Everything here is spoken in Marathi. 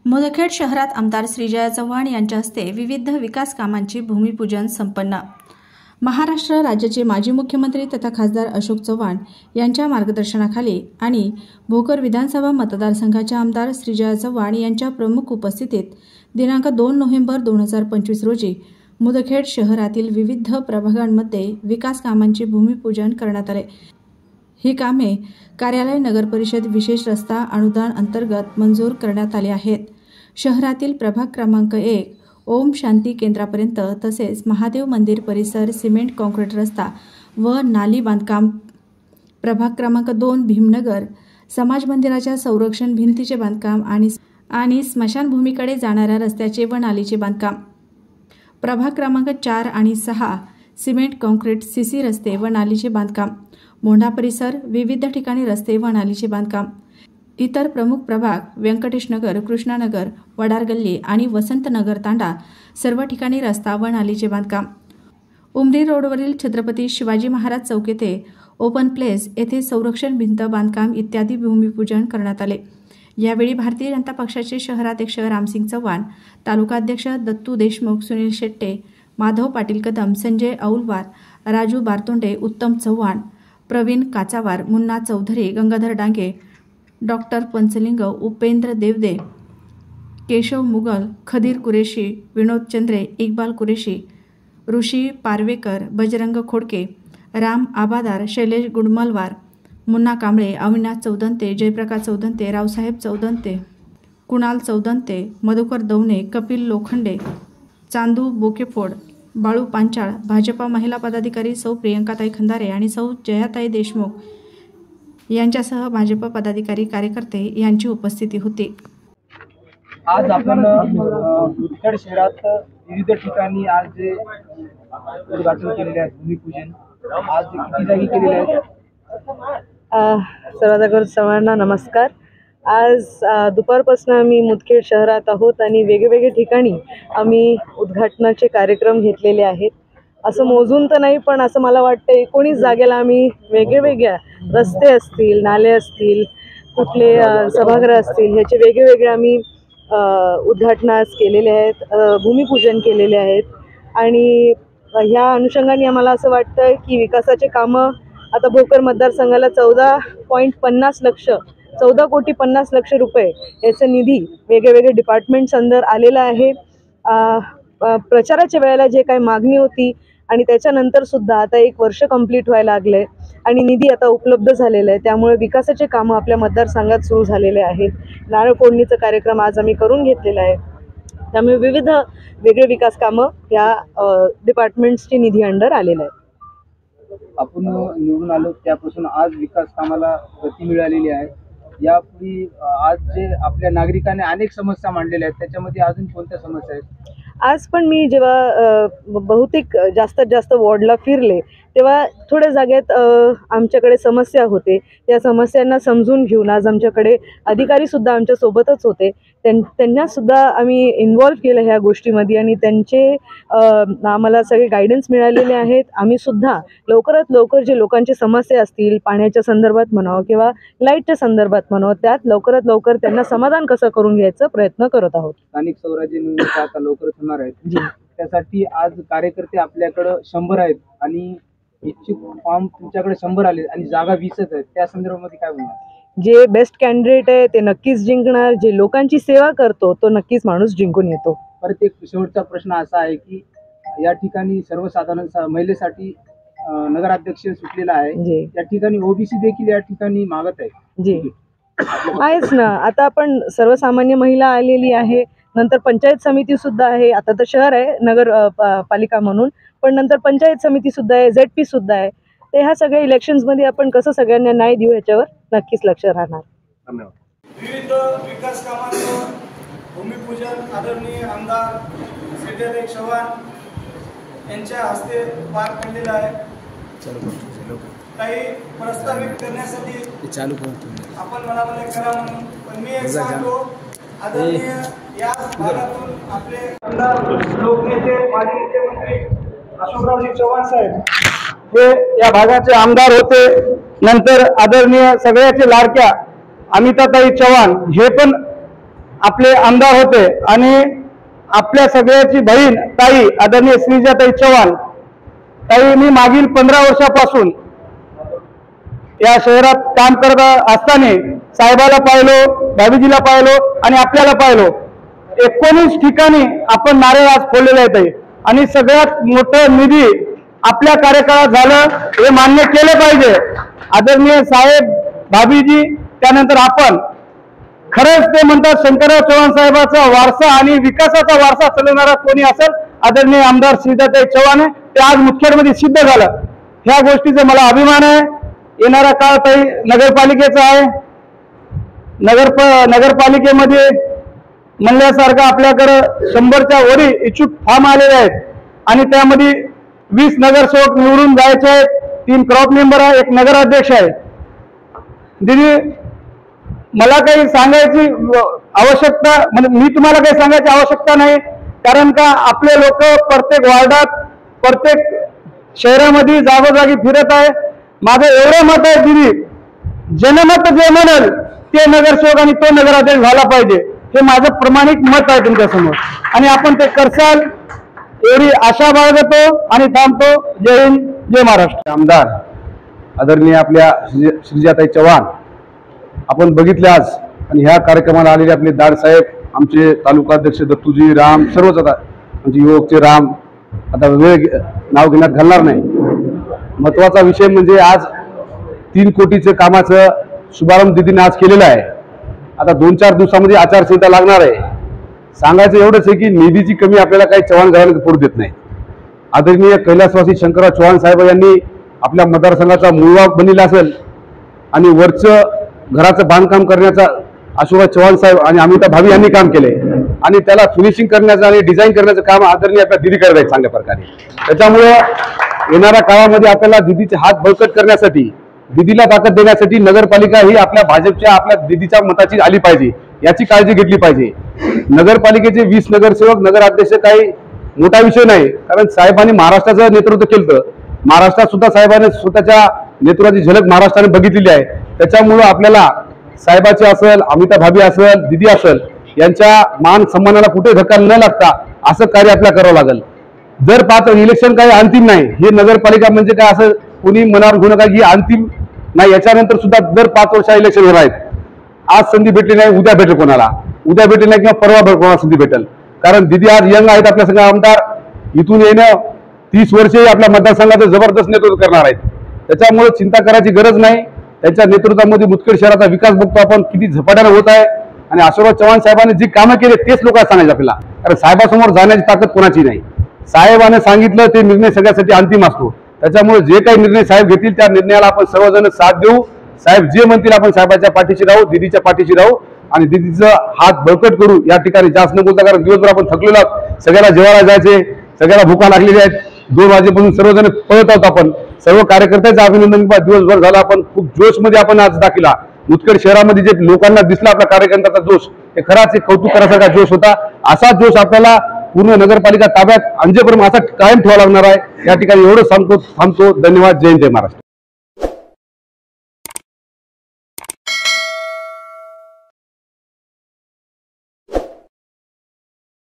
मुदखेड शहरात आमदार श्रीजया चव्हाण यांच्या हस्ते विविध विकास कामांची भूमिपूजन संपन्न। महाराष्ट्र राज्याचे माजी मुख्यमंत्री तथा खासदार अशोक चव्हाण यांच्या मार्गदर्शनाखाली आणि भोकर विधानसभा मतदारसंघाच्या आमदार श्रीजया चव्हाण यांच्या प्रमुख उपस्थितीत दिनांक 2 नोव्हेंबर 2025 रोजी मुदखेड शहरातील विविध प्रभागांमध्ये विकास कामांचे भूमिपूजन करण्यात आले। ही कामे कार्यालय नगर परिषद विशेष रस्ता अनुदान अंतर्गत मंजूर करण्यात आली आहेत। शहरातील प्रभाग क्रमांक 1 ओम शांती केंद्रापर्यंत तसेच महादेव मंदिर परिसर सिमेंट कॉन्क्रीट रस्ता व नाली बांधकाम, प्रभाग क्रमांक 2 भीमनगर समाज मंदिराच्या संरक्षण भिंतीचे बांधकाम आणि स्मशानभूमीकडे जाणाऱ्या रस्त्याचे व नालीचे बांधकाम, प्रभाग क्रमांक 4 आणि 6 सिमेंट कॉन्क्रीट सीसी रस्ते व नालीचे बांधकाम, मोंढा परिसर विविध ठिकाणी रस्ते व नालीचे बांधकाम, इतर प्रमुख प्रभाग व्यंकटेश नगर, कृष्णानगर, वडार गल्ली आणि वसंत नगर तांडा सर्व ठिकाणी रस्ता व नालीचे बांधकाम, उमरी रोडवरील छत्रपती शिवाजी महाराज चौक येथे ओपन प्लेस येथे संरक्षण भिंत बांधकाम इत्यादी भूमिपूजन करण्यात आले। यावेळी भारतीय जनता पक्षाचे शहराध्यक्ष रामसिंग चव्हाण, तालुकाध्यक्ष दत्तू देशमुख, सुनील शेट्टे, माधव पाटील कदम, संजय औलवार, राजू बारतोंडे, उत्तम चव्हाण, प्रवीण काचावार, मुन्ना चौधरी, गंगाधर डांगे, डॉक्टर पंचलिंग, उपेंद्र देवदे, केशव मुगल, खदीर कुरेशी, विनोद चंद्रे, इक्बाल कुरेशी, ऋषी पारवेकर, बजरंग खोडके, राम आबादार, शैलेश गुडमलवार, मुन्ना कांबळे, अविनाश चौदंते, जयप्रकाश चौदंते, रावसाहेब चौदंते, कुणाल चौदंते, मधुकर दवणे, कपिल लोखंडे, चांदू बोकेफोड, बाळू पांचाळ, भाजपा महिला पदाधिकारी सौ प्रियंकाताई खंदारे आणि सौ जयाताई देशमुख यांच्यासह भाजप पदाधिकारी कार्यकर्ते यांची उपस्थिती होती। आज आपण मुदखेड शहरात विविध ठिकाणी आज जे उद्घाटन केलेले आहे भूमिपूजन आज किती जागी केलेले आहे? सर्वात अगोदर सर्वांना नमस्कार। आज दुपारपासून आम्ही मुदखेड शहरात आहोत आणि वेगवेगळ्या ठिकाणी आम्ही उद्घाटनाचे कार्यक्रम घेतलेले आहेत। असं मोजून तर नाही, पण असं मला वाटतं 19 जागेला आम्ही वेगवेगळ्या रस्ते असतील, नाले असतील, कुठले सभागृह असतील, ह्याचे वेगवेगळे आम्ही उद्घाटनास केलेले आहेत, भूमिपूजन केलेले आहेत। आणि ह्या अनुषंगाने आम्हाला असं वाटतं की विकासाचे कामं आता भोकर मतदारसंघाला 14 कोटी 50 लक्ष रुपये याचा निधी वेगवेगळे डिपार्टमेंट्स अंदर आलेला आहे। प्रचाराच्या वेळेला जे काही मागणी होती आणि त्याच्यानंतर सुद्धा आता 1 वर्ष कंप्लीट व्हायला लागले आणि निधी आता उपलब्ध झालेला आहे, त्यामुळे विकासाचे कामं आपल्या मतदारसंघात सुरू झालेले आहेत। नारळ फोडणीचा कार्यक्रम आज आम्ही करून घेतलेला आहे, त्यामुळे विविध वेगळे विकास कामं या डिपार्टमेंट्सचे निधी अंडर आलेले आहेत। आपण निवडून आलो त्यापासून आज विकास कामाला गती मिळालेली आहे। यापूर्वी आज जे आपल्या नागरिकांनी अनेक समस्या मांडलेल्या आहेत, त्याच्यामध्ये अजून कोणत्या समस्या आहेत? आज पण मी जेव्हा बहुतेक जास्तीत जास्त वॉर्डला फिरले तेव्हा थोड्या जागेत आमच्याकडे समस्या होते, त्या समस्यांना समजून घेऊन आज आमच्याकडे अधिकारीसुद्धा आमच्या सोबतच होते, त्यांनासुद्धा आम्ही इन्व्हॉल्व केलं ह्या गोष्टीमध्ये आणि त्यांचे आम्हाला सगळे गायडन्स मिळालेले आहेत। आम्ही सुद्धा लवकरात लवकर जे लोकांची समस्या असतील, पाण्याच्या संदर्भात म्हणावं किंवा लाईटच्या संदर्भात म्हणावं, त्यात लवकरात लवकर त्यांना समाधान कसं करून घ्यायचं प्रयत्न करत आहोत। स्थानिक स्वराज्य निवडणुका आता लवकरच होणार आहेत, त्यासाठी आज कार्यकर्ते आपल्याकडे 100 आहेत आणि इच्छुक फॉर्म तुमच्याकडे 100 आले आणि जागा 20च आहेत, त्या संदर्भामध्ये काय बोलणार? जे बेस्ट कॅन्डिडेट आहे ते नक्कीच जिंकणार, जे लोकांची सेवा करतो तो नक्कीच माणूस जिंकून येतो। परत एक शेवटचा प्रश्न असा आहे की या ठिकाणी सर्वसाधारण महिलेसाठी नगराध्यक्ष सुटलेला आहे, त्या ठिकाणी ओबीसी देखील या ठिकाणी मागत आहे। जी आहेच ना, आता आपण सर्वसामान्य महिला आलेली आहे, नंतर पंचायत समिती सुद्धा आहे, आता तर शहर आहे नगर पालिका म्हणून, पण नंतर पंचायत समिती सुद्धा आहे, ZP सुद्धा आहे। तर ह्या सगळ्या इलेक्शन्समध्ये आपण कसं सगळ्यांना न्याय देऊ याच्यावर नक्कीच लक्ष राहणार। धन्यवाद। विविध विकास कामांचं भूमिपूजन आदरणीय आमदार श्रीजया चव्हाण यांच्या हस्ते पार पडलेलं आहे। काही प्रस्तावित करण्यासाठी आपण म्हणाले करा म्हणून, पण मी एक सांगतो, आदरणीय या भागातून आपले आमदार लोकनेते माजी मुख्यमंत्री अशोकरावजी चव्हाण साहेब हे या भागाचे आमदार होते। नंतर आदरणीय सगळ्याचे लाडक्या अमिताताई चव्हाण हे पण आपले आमदार होते आणि आपल्या सगळ्याची बहीण ताई आदरणीय श्रीजाताई चव्हाण ताई, मी मागील 15 वर्षापासून या शहरात काम करत असताना साहेबाला पाहिलो, भाभीजीला पाहिलो आणि आपल्याला पाहिलो. 19 ठिकाणी आपण नारळ आज फोडलेले आहेत आणि सगळ्यात मोठं निधी आपल्या कार्यकाळात झालं हे मान्य केलं पाहिजे. आदरणीय साहेब, भाभीजी, त्यानंतर आपण खरंच ते म्हणतात शंकरराव चव्हाण साहेबाचा वारसा आणि विकासाचा वारसा चालवणारा कोणी असेल आदरणीय आमदार श्रीजाताई चव्हाण, ते आज मुदखेडमध्ये सिद्ध झालं. ह्या गोष्टीचा मला अभिमान आहे. येणारा काळ ताई नगरपालिकेचा आहे. नगरपालिकेमध्ये म्हणल्यासारखं आपल्याकडं 100च्या वरी इच्छुक फॉर्म आलेले आहेत आणि त्यामध्ये 20 नगरसेवक निवडून जायचे आहेत. 3 क्रॉप मेंबर आहे, 1 नगराध्यक्ष आहे. दीदी, मला काही सांगायची आवश्यकता म्हणजे मी तुम्हाला काही सांगायची आवश्यकता नाही, कारण का आपले लोक प्रत्येक वार्डात प्रत्येक शहरामध्ये जागोजागी फिरत आहे. माझं एवढं मत आहे दीदी, जनमत जे म्हणेल ते नगरसेवक आणि तो नगराध्यक्ष झाला पाहिजे, हे माझं प्रामाणिक मत आहे तुमच्यासमोर आणि आपण ते करसाल एवढी आशा बाळगतो आणि थांबतो. जय हिंद, जय महाराष्ट्र. आमदार आदरणीय आपल्या श्रीजाताई चव्हाण आपण बघितले आज आणि ह्या कार्यक्रमाला आलेले आपले दाड साहेब, आमचे तालुका अध्यक्ष दत्तूजी, राम, सर्वच आता म्हणजे युवकचे राम, आता वेळ नाव घेण्यात घालणार नाही. महत्वाचा विषय म्हणजे आज 3 कोटीचं कामाचं शुभारंभ दिदीने आज केलेला आहे. आता 2-4 दिवसामध्ये आचारसंहिता लागणार आहे. सांगायचं एवढंच आहे की निधीची कमी आपल्याला काही चव्हाण घराला पडू देत नाही. आदरणीय कैलासवासी शंकरराव चव्हाण साहेब यांनी आपल्या मतदारसंघाचा मूळगाव बनलेला असेल आणि वरचं घराचं बांधकाम करण्याचा आशुभाई चव्हाण साहेब आणि अमिताभ भाभी यांनी काम केले आणि त्याला फिनिशिंग करण्याचं आणि डिझाईन करण्याचं काम आदरणीय आपल्या दिदी करत आहेत चांगल्या प्रकारे. त्याच्यामुळे येणाऱ्या काळामध्ये आपल्याला दिदीचे हात बळकट करण्यासाठी, दिदीला ताकद देण्यासाठी नगरपालिका ही आपल्या भाजपच्या आपल्या दिदीच्या मताची आली पाहिजे, याची काळजी घेतली पाहिजे. नगरपालिकेचे 20 नगरसेवक, नगराध्यक्ष काही मोठा विषय नाही, कारण साहेबांनी महाराष्ट्राचं नेतृत्व केलं. महाराष्ट्रात सुद्धा साहेबांनी स्वतःच्या नेतृत्वाची झलक महाराष्ट्राने बघितलेली आहे. त्याच्यामुळं आपल्याला साहेबाचे असेल, अमिताभ भाभी असेल, दिदी असेल, यांच्या मान सन्मानाला कुठे धक्का न लागता असं कार्य आपल्याला करावं लागेल. जर 5 इलेक्शन काही अंतिम नाही, हे नगरपालिका म्हणजे काय असं कोणी मनावर घेऊ नका की अंतिम नाही, याच्यानंतर सुद्धा दर 5 वर्षा इलेक्शन होणार आहेत. आज संधी भेटली नाही, उद्या भेटेल कोणाला, उद्या भेटेल नाही किंवा परवा कोणाला संधी भेटेल. कारण दिदी आज यंग आहेत, आपल्या संघ आमदार इथून येणं 30 वर्षे आपल्या मतदारसंघाचं जबरदस्त नेतृत्व करणार आहेत. त्याच्यामुळे चिंता करायची गरज नाही. त्यांच्या नेतृत्वामध्ये मुदखेड शहराचा विकास बघतो आपण किती झपाट्याने होत आहे आणि आशुभाई चव्हाण साहेबांनी जी कामं केली तेच लोकांना सांगायचं आपल्याला, कारण साहेबासमोर जाण्याची ताकद कोणाची नाही. साहेबांनी सांगितलं ते निर्णय सगळ्यासाठी अंतिम असतो. त्याच्यामुळे जे काही निर्णय साहेब घेतील त्या निर्णयाला आपण सर्वजण साथ देऊ. साहेब जे म्हणतील आपण साहेबांच्या पाठीशी राहू, दिदीच्या पाठीशी राहू आणि दिदीचं हात बळकट करू. या ठिकाणी जास्त न बोलता, कारण दिवसभर आपण थकलेलो आहोत, सगळ्याला जेवायला जायचे, सगळ्याला भूका लागलेल्या आहेत. 2 वाजेपासून सर्वजण पळत आहोत. आपण सर्व कार्यकर्त्याचं अभिनंदन. दिवसभर झालं आपण खूप जोशमध्ये आपण आज दाखला. मुदखेड शहरामध्ये जे लोकांना दिसला आपल्या कार्यकर्त्याचा जोश, हे खराच एक कौतुक करासारखा जोश होता. असा जोश आपल्याला पूर्ण नगरपालिका ताब्यात अंजेपर्यंत असा कायम ठेवावा लागणार आहे. या ठिकाणी एवढं सांगतो, थांबतो. धन्यवाद. जय हिंद, जय महाराष्ट्र.